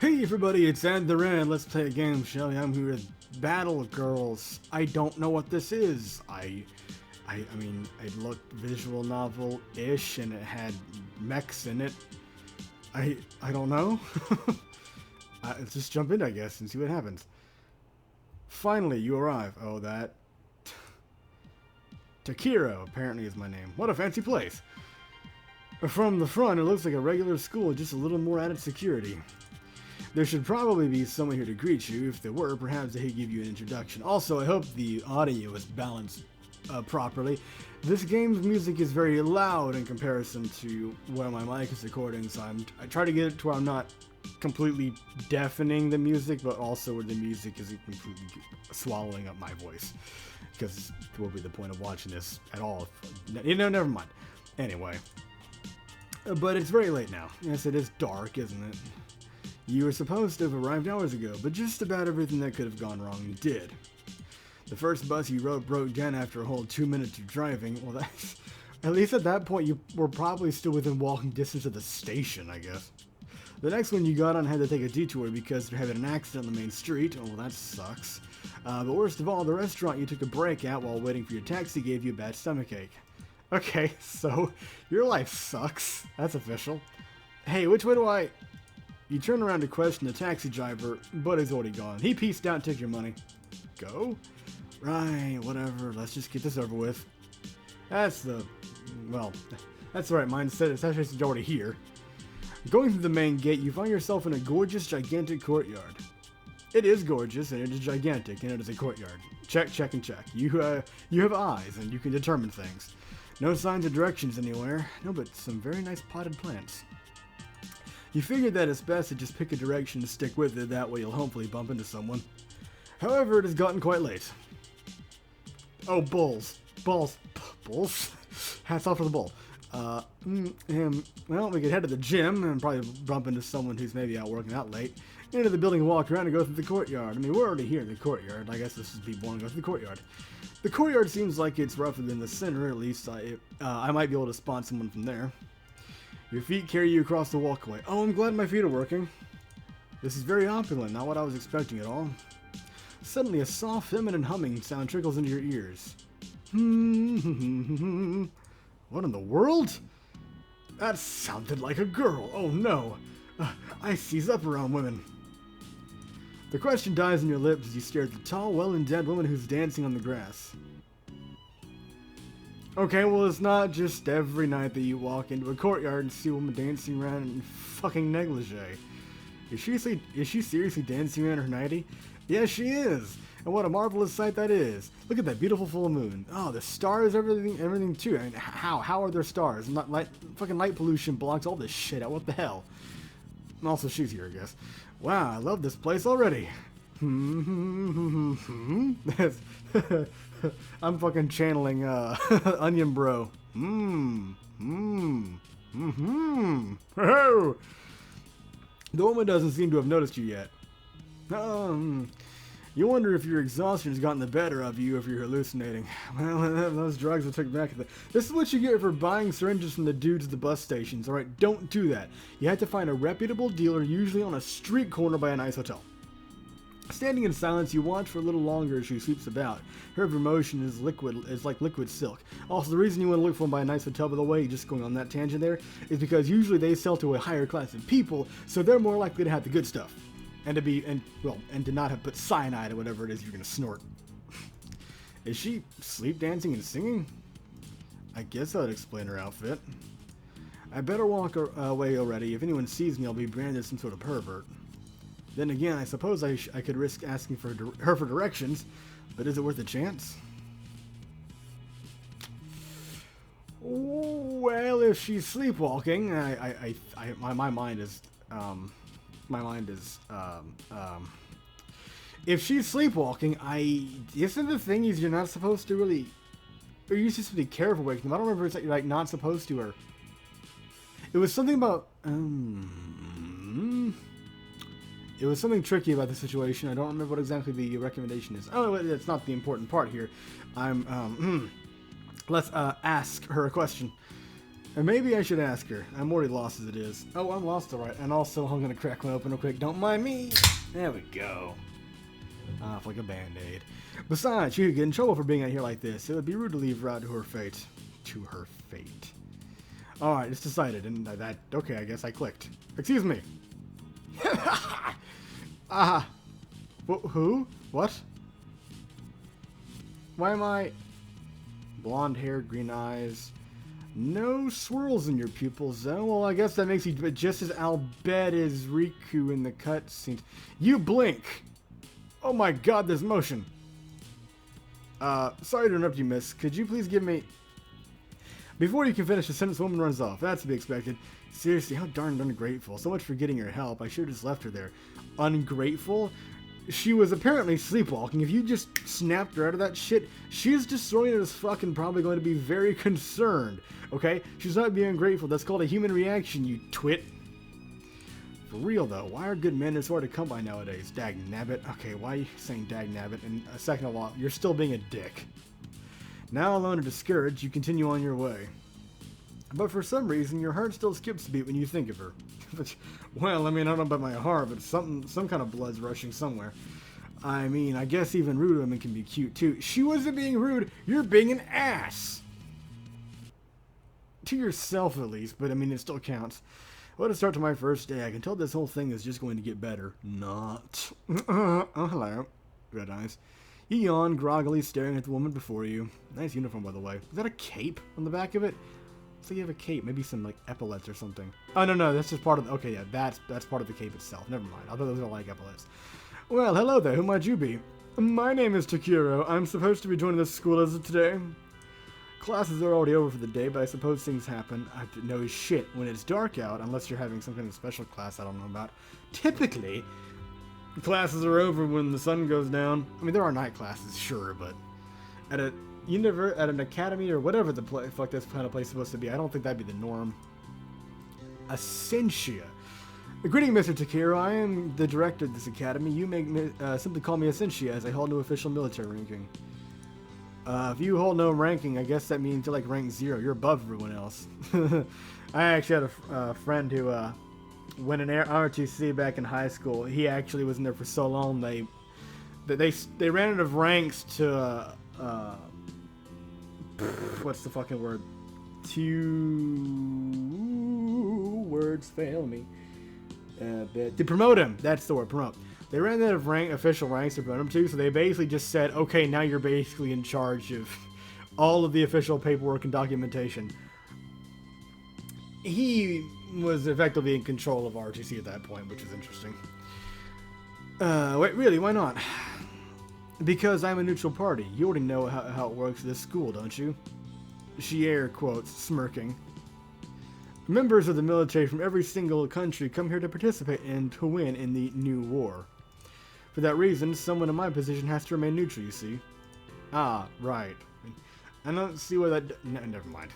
Hey everybody, it's Ed the Red. Let's play a game, shall we? I'm here with Battle Girls. I don't know what this is. I mean, it looked visual novel-ish and it had mechs in it. I don't know. Let's just jump in, I guess, and see what happens. Finally, you arrive. Oh, that... Takiro, apparently is my name. What a fancy place. From the front, it looks like a regular school, just a little more added security. There should probably be someone here to greet you. If there were, perhaps they could give you an introduction. Also, I hope the audio is balanced properly. This game's music is very loud in comparison to where my mic is recording, so I try to get it to where I'm not completely deafening the music, but also where the music isn't completely swallowing up my voice. Because what would be the point of watching this at all? Never mind. Anyway. But it's very late now. Yes, it is dark, isn't it? You were supposed to have arrived hours ago, but just about everything that could have gone wrong did. The first bus you rode broke down after a whole 2 minutes of driving. Well, that's... At least at that point, you were probably still within walking distance of the station, I guess. The next one you got on had to take a detour because there had been an accident on the main street. Oh, well, that sucks. But worst of all, the restaurant you took a break at while waiting for your taxi gave you a bad stomachache. Okay, so your life sucks. That's official. Hey, which way do I... You turn around to question the taxi driver, but he's already gone. He pieced out and took your money. Go? Right, whatever. Let's just get this over with. That's the... Well, that's the right mindset. It's actually already here. Going through the main gate, you find yourself in a gorgeous, gigantic courtyard. It is gorgeous, and it is gigantic, and it is a courtyard. Check, check, and check. You have eyes, and you can determine things. No signs of directions anywhere. No, but some very nice potted plants. You figured that it's best to just pick a direction and stick with it, that way you'll hopefully bump into someone. However, it has gotten quite late. Oh, bulls. Bulls. Hats off to the bull. Well, we could head to the gym and probably bump into someone who's maybe out working out late. Into the building and walk around and go through the courtyard. I mean, we're already here in the courtyard. I guess this is people want to go through the courtyard. The courtyard seems like it's rougher than the center, at least I might be able to spot someone from there. Your feet carry you across the walkway. Oh, I'm glad my feet are working. This is very opulent, not what I was expecting at all. Suddenly, a soft, feminine humming sound trickles into your ears. What in the world? That sounded like a girl. Oh no. I seize up around women. The question dies on your lips as you stare at the tall, well-endowed woman who's dancing on the grass. Okay, well, it's not just every night that you walk into a courtyard and see a woman dancing around in fucking negligee. Is she seriously dancing around her nightie? Yes, she is! And what a marvelous sight that is! Look at that beautiful full moon. Oh, the stars, everything too. I mean, how are there stars? Fucking light pollution blocks all this shit out. What the hell? And also, she's here, I guess. Wow, I love this place already. I'm fucking channeling Onion Bro. Oh! The woman doesn't seem to have noticed you yet. You wonder if your exhaustion has gotten the better of you, if you're hallucinating. Well, those drugs I took back at the... This is what you get for buying syringes from the dudes at the bus stations, alright? Don't do that. You have to find a reputable dealer, usually on a street corner by a nice hotel. Standing in silence, you watch for a little longer as she sweeps about. Her emotion is like liquid silk. Also, the reason you want to look for them by a nice hotel, by the way, just going on that tangent there, is because usually they sell to a higher class of people, so they're more likely to have the good stuff. And to not have put cyanide or whatever it is you're gonna snort. Is she sleep dancing and singing? I guess that would explain her outfit. I better walk away already. If anyone sees me, I'll be branded as some sort of pervert. Then again, I suppose I could risk asking for her for directions, but is it worth a chance? Well, if she's sleepwalking, my mind is if she's sleepwalking, isn't the thing is you're not supposed to really, or you're supposed to be careful waking them. I don't remember if it's like not supposed to, or it was something about, it was something tricky about the situation. I don't remember what exactly the recommendation is. Oh, it's not the important part here. Let's ask her a question. And maybe I should ask her. I'm already lost as it is. Oh, I'm lost alright. And also, I'm gonna crack one open real quick. Don't mind me. There we go. Off like a band-aid. Besides, she could get in trouble for being out here like this. It would be rude to leave her out to her fate. To her fate. Alright, it's decided. And that... Okay, I guess I clicked. Excuse me. Who? What? Why am I... Blonde hair, green eyes... No swirls in your pupils, though. Well, I guess that makes you just as Albed as Riku in the cutscenes. You blink! Oh my god, there's motion. Sorry to interrupt you, miss. Could you please give me... Before you can finish the sentence, the woman runs off. That's to be expected. Seriously, how darn ungrateful. So much for getting her help. I should have just left her there. Ungrateful? She was apparently sleepwalking. If you just snapped her out of that shit, she's disoriented as fuck and probably going to be very concerned. Okay? She's not being ungrateful. That's called a human reaction, you twit. For real, though. Why are good men so hard to come by nowadays? Dag nabbit. Okay, why are you saying dag nabbit? And a second of all, you're still being a dick. Now alone and discouraged, you continue on your way. But for some reason, your heart still skips a beat when you think of her. Well, I mean, I don't know about my heart, but some kind of blood's rushing somewhere. I mean, I guess even rude women can be cute, too. She wasn't being rude. You're being an ass. To yourself, at least, but I mean, it still counts. What a start to my first day. I can tell this whole thing is just going to get better. Not. Oh, hello. Red eyes. You yawn, groggily staring at the woman before you. Nice uniform, by the way. Is that a cape on the back of it? So you have a cape, maybe some like epaulets or something. Oh no, that's just part of the, okay, yeah, that's part of the cape itself. Never mind. I thought those were like epaulets. Well, hello there. Who might you be? My name is Takiro. I'm supposed to be joining this school as of today. Classes are already over for the day, but I suppose things happen. I know shit when it's dark out, unless you're having some kind of special class I don't know about. Typically, classes are over when the sun goes down. I mean, there are night classes, sure, but at an academy or whatever the fuck this kind of place is supposed to be, I don't think that'd be the norm. Essentia. Greeting, Mr. Takiro. I am the director of this academy. You may simply call me Essentia, as I hold no official military ranking. If you hold no ranking, I guess that means you're like rank 0. You're above everyone else. I actually had a friend who went in ROTC back in high school. He actually was in there for so long they ran out of ranks to what's the fucking word? Two words fail me. To promote him. That's the word, promote. They ran out of official ranks to promote him to, so they basically just said, okay, now you're basically in charge of all of the official paperwork and documentation. He was effectively in control of RTC at that point, which is interesting. Wait, really, why not? Because I'm a neutral party. You already know how it works at this school, don't you? She air quotes, smirking. Members of the military from every single country come here to participate and to win in the new war. For that reason, someone in my position has to remain neutral, you see. Ah, right. I don't see why that... No, never mind.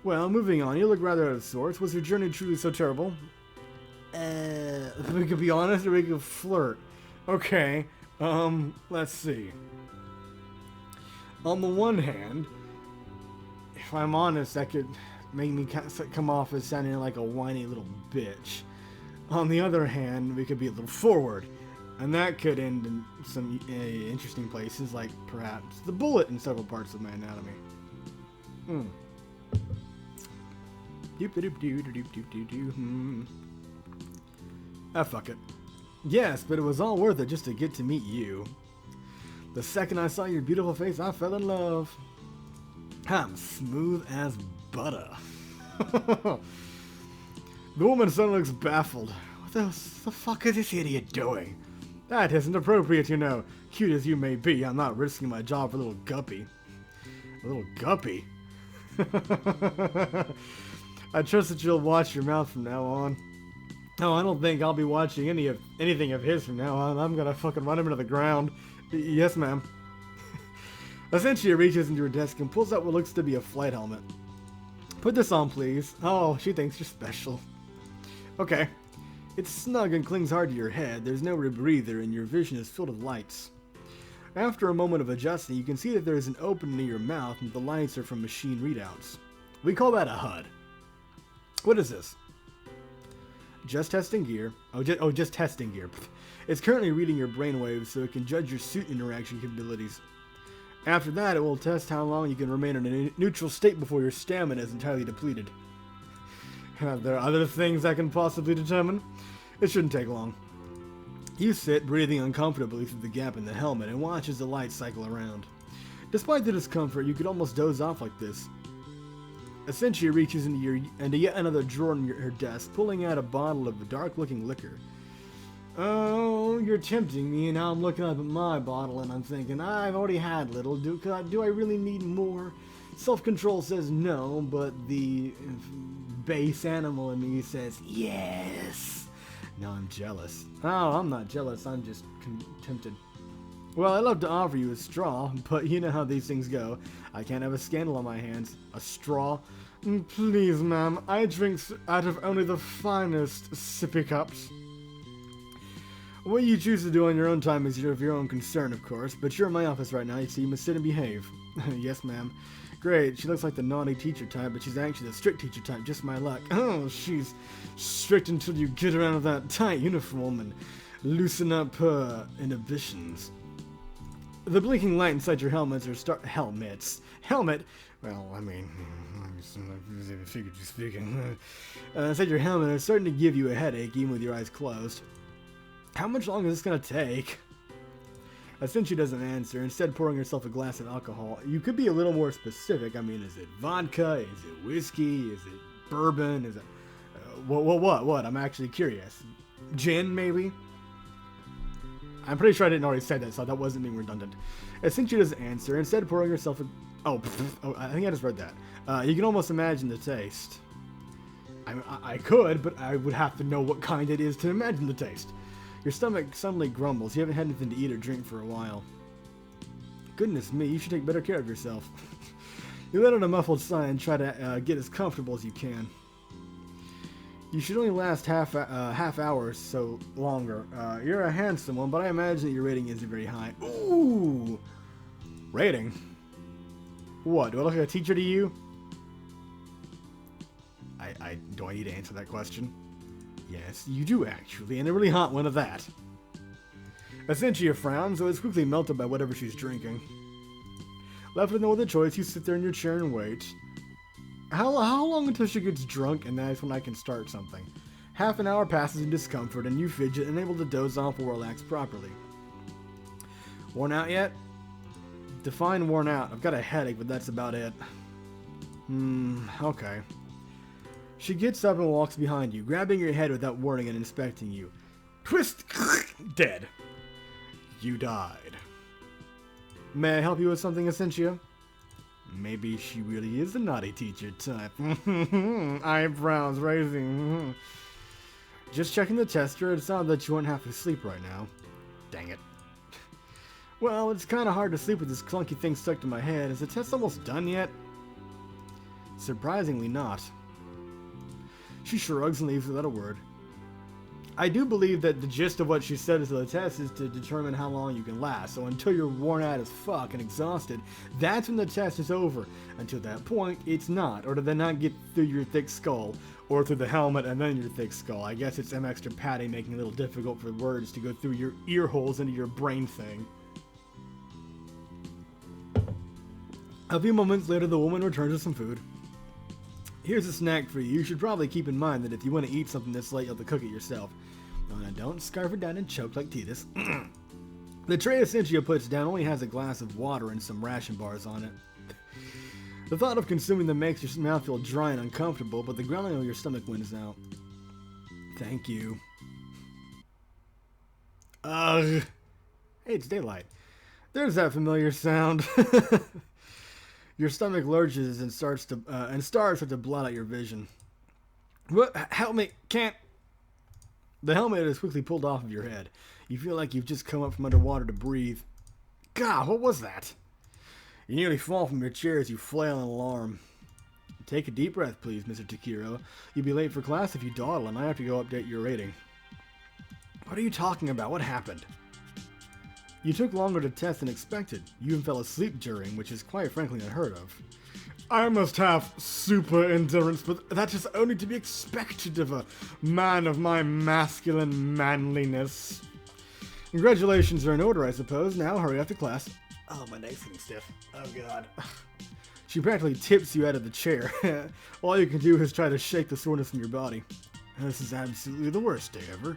Well, moving on. You look rather out of sorts. Was your journey truly so terrible? We could be honest or we could flirt. Okay. Let's see. On the one hand, if I'm honest, that could make me come off as sounding like a whiny little bitch. On the other hand, we could be a little forward, and that could end in some interesting places, like perhaps the bullet in several parts of my anatomy. Ah, fuck it. Yes, but it was all worth it just to get to meet you. The second I saw your beautiful face, I fell in love. I'm smooth as butter. The woman suddenly looks baffled. What the fuck is this idiot doing? That isn't appropriate, you know. Cute as you may be, I'm not risking my job for a little guppy. A little guppy? I trust that you'll watch your mouth from now on. No, I don't think I'll be watching anything of his from now on. I'm gonna fucking run him into the ground. Yes, ma'am. Essentia reaches into her desk and pulls out what looks to be a flight helmet. Put this on, please. Oh, she thinks you're special. Okay. It's snug and clings hard to your head. There's no rebreather and your vision is filled with lights. After a moment of adjusting, you can see that there is an opening in your mouth and the lights are from machine readouts. We call that a HUD. What is this? Just testing gear. Just testing gear. It's currently reading your brainwaves so it can judge your suit interaction capabilities. After that, it will test how long you can remain in a neutral state before your stamina is entirely depleted. There are other things I can possibly determine. It shouldn't take long. You sit, breathing uncomfortably through the gap in the helmet, and watch as the lights cycle around. Despite the discomfort, you could almost doze off like this. Essentia reaches into yet another drawer in her desk, pulling out a bottle of dark-looking liquor. Oh, you're tempting me, and now I'm looking up at my bottle, and I'm thinking, I've already had little. Do I really need more? Self-control says no, but the base animal in me says yes. Now I'm jealous. Oh, I'm not jealous, I'm just tempted. Well, I'd love to offer you a straw, but you know how these things go. I can't have a scandal on my hands. A straw? Please, ma'am, I drink out of only the finest sippy cups. What you choose to do on your own time is of your own concern, of course, but you're in my office right now, so you must sit and behave. Yes, ma'am. Great, she looks like the naughty teacher type, but she's actually the strict teacher type, just my luck. Oh, she's strict until you get her out of that tight uniform and loosen up her inhibitions. The blinking light inside your helmets are Helmet? Well, I mean, figuratively speaking. Inside your helmet are starting to give you a headache, even with your eyes closed. How much longer is this gonna take? Since she doesn't answer, instead pouring herself a glass of alcohol. You could be a little more specific. I mean, is it vodka? Is it whiskey? Is it bourbon? Is it... What? I'm actually curious. Gin, maybe? I'm pretty sure I didn't already say that, so that wasn't being redundant. Since she doesn't answer, instead pouring herself a... Oh, I think I just read that. You can almost imagine the taste. I could, but I would have to know what kind it is to imagine the taste. Your stomach suddenly grumbles. You haven't had anything to eat or drink for a while. Goodness me, you should take better care of yourself. You let out a muffled sigh and try to get as comfortable as you can. You should only last half hour, so longer. You're a handsome one, but I imagine that your rating isn't very high. Ooh! Rating? What, do I look like a teacher to you? Do I need to answer that question? Yes, you do actually, and a really hot one at that. Essentia frowns, so it's quickly melted by whatever she's drinking. Left with no other choice, you sit there in your chair and wait. How long until she gets drunk, and that's when I can start something? Half an hour passes in discomfort, and you fidget, unable to doze off or relax properly. Worn out yet? Define worn out. I've got a headache, but that's about it. Okay. She gets up and walks behind you, grabbing your head without warning and inspecting you. Twist! Dead. You died. May I help you with something, Essentia? Maybe she really is a naughty teacher type. Eyebrows raising. Just checking the tester. It sounds that you won't have to sleep right now. Dang it. Well, it's kind of hard to sleep with this clunky thing stuck to my head. Is the test almost done yet? Surprisingly not. She shrugs and leaves without a word. I do believe that the gist of what she said to the test is to determine how long you can last. So until you're worn out as fuck and exhausted, that's when the test is over. Until that point, it's not. Or did they not get through your thick skull? Or through the helmet and then your thick skull? I guess it's some extra padding making it a little difficult for words to go through your ear holes into your brain thing. A few moments later, the woman returns with some food. Here's a snack for you. You should probably keep in mind that if you want to eat something this late, you'll have to cook it yourself. No, don't scarf it down and choke like Titus. The tray Essentia puts down only has a glass of water and some ration bars on it. The thought of consuming them makes your mouth feel dry and uncomfortable, but the growling of your stomach wins out. Thank you. Ugh. Hey, it's daylight. There's that familiar sound. Your stomach lurches and stars start to blot out your vision. What? Help me! Can't! The helmet is quickly pulled off of your head. You feel like you've just come up from underwater to breathe. God, what was that? You nearly fall from your chair as you flail in alarm. Take a deep breath, please, Mr. Takiro. You'll be late for class if you dawdle, and I have to go update your rating. What are you talking about? What happened? You took longer to test than expected. You even fell asleep during, which is quite frankly unheard of. I must have super endurance, but that is only to be expected of a man of my masculine manliness. Congratulations are in order, I suppose. Now hurry off to class. Oh, my neck's getting stiff. Oh, God. She practically tips you out of the chair. All you can do is try to shake the soreness in your body. This is absolutely the worst day ever.